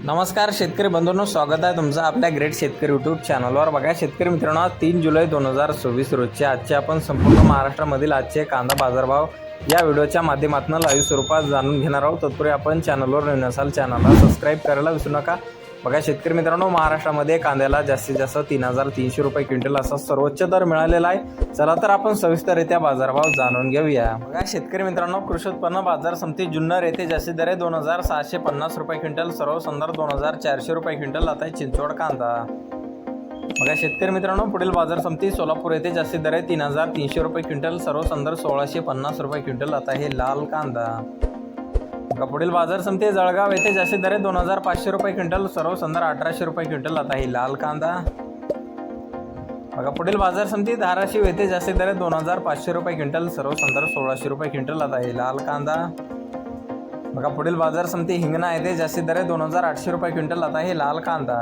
नमस्कार शेतकरी बंधूंनो, स्वागत आहे तुमचं आपल्या ग्रेट शेतकरी यूट्यूब चॅनलवर। बघा शेतकरी मित्रांनो, 3 जुलै 2024 रोजचे आजचे आपण संपूर्ण महाराष्ट्रामधील आजचे कांदा बाजारभाव या व्हिडिओच्या माध्यमातून लाईव्ह स्वरूपात जाणून घेणार आहोत। तत्पूर्वी आपण चॅनलवर नवीन असाल चॅनलला सबस्क्राईब करायला विसरू नका। बघा शेतकरी मित्रांनो, महाराष्ट्रामध्ये कांद्याला जास्तीत जास्त 3300 रुपये क्विंटल असा सर्वोच्च दर मिळालेला आहे। चला तर आपण सविस्तररित्या बाजारभाव जाणून घेऊया। बघा शेतकरी मित्रांनो, कृषी उत्पन्न बाजार समिती जुन्नर येथे जास्तीत दर 2650 रुपये क्विंटल, सर्व संदर्भ 2400 रुपये क्विंटल आता आहे चिंचवड कांदा। बघा शेतकरी मित्रांनो, पुढील बाजार समिती सोलापूर येथे जास्तीत दर 3300 रुपये क्विंटल, सर्व संदर्भ 1650 रुपये क्विंटल आता आहे लाल कांदा। पुढील बाजार समिती जळगाव येथे जास्तीत दर 2500 रुपये क्विंटल, सर्व संदर्भ 1800 रुपये क्विंटल आता आहे लाल कांदा। बघा पुढील बाजार समिती धाराशिव येथे जास्तीत दर 2500 रुपये क्विंटल, सर्व संदर्भ 1600 रुपये क्विंटल आता आहे लाल कांदा। बघा पुढील बाजार समिती हिंगणा येथे जास्तीत दर 2800 रुपये क्विंटल आता आहे लाल कांदा।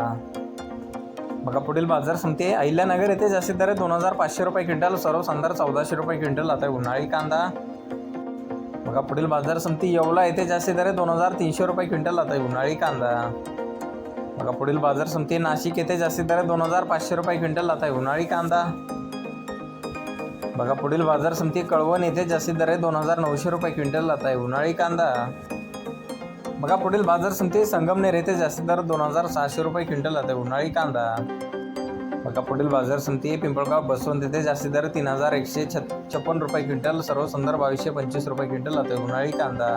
बघा पुढील बाजार समिती अहिल्यानगर येथे जास्तीत दर 2500 रुपये क्विंटल, सर्व संदर्भ 1400 रुपये क्विंटल आता आहे उन्हाळी कांदा। बघा पुढील बाजार समिती येवला येथे जास्तीत दर 2300 रुपये क्विंटल आता आहे उन्हाळी कांदा। बघा पुढील बाजार समिती नाशिक येथे जास्तीत दर 2500 रुपये क्विंटल आता आहे उन्हाळी कांदा। बघा पुढील बाजार समिती कळवण येथे जास्तीत दर 2900 रुपये क्विंटल आता आहे उन्हाळी कांदा। बघा पुढील बाजार समिती संगमनेर येथे जास्तीत दर 2600 रुपये क्विंटल आता आहे उन्हाळी कांदा। बघा पुढील बाजार समिती पिंपळगाव बसवंत येथे जास्तीत दर 3156 रुपये क्विंटल, सर्व संदर्भ 2225 रुपये क्विंटल आता आहे उन्हाळी कांदा।